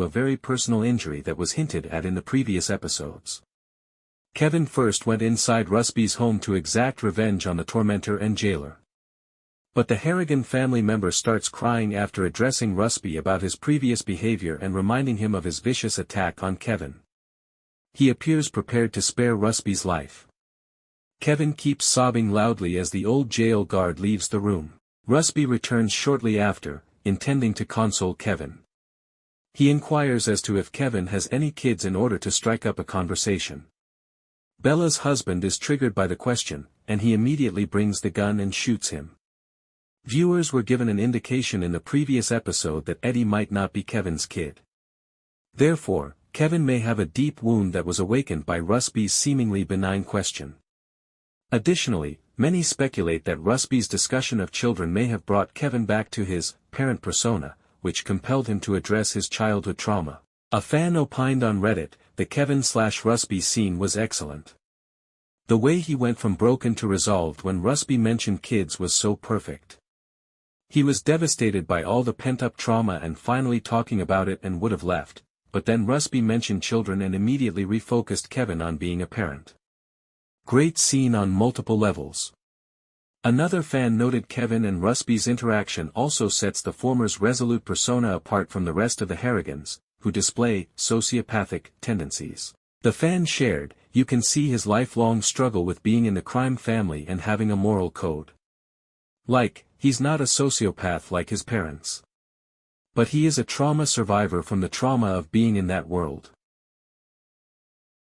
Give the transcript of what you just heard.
a very personal injury that was hinted at in the previous episodes. Kevin first went inside Rusby's home to exact revenge on the tormentor and jailer. But the Harrigan family member starts crying after addressing Rusby about his previous behavior and reminding him of his vicious attack on Kevin. He appears prepared to spare Rusby's life. Kevin keeps sobbing loudly as the old jail guard leaves the room. Rusby returns shortly after, intending to console Kevin. He inquires as to if Kevin has any kids in order to strike up a conversation. Bella's husband is triggered by the question, and he immediately brings the gun and shoots him. Viewers were given an indication in the previous episode that Eddie might not be Kevin's kid. Therefore, Kevin may have a deep wound that was awakened by Rusby's seemingly benign question. Additionally, many speculate that Rusby's discussion of children may have brought Kevin back to his parent persona, which compelled him to address his childhood trauma. A fan opined on Reddit, the Kevin/Rusby scene was excellent. The way he went from broken to resolved when Rusby mentioned kids was so perfect. He was devastated by all the pent-up trauma and finally talking about it and would have left, but then Rusby mentioned children and immediately refocused Kevin on being a parent. Great scene on multiple levels. Another fan noted Kevin and Rusby's interaction also sets the former's resolute persona apart from the rest of the Harrigans, who display sociopathic tendencies. The fan shared, "You can see his lifelong struggle with being in the crime family and having a moral code. He's not a sociopath like his parents. But he is a trauma survivor from the trauma of being in that world."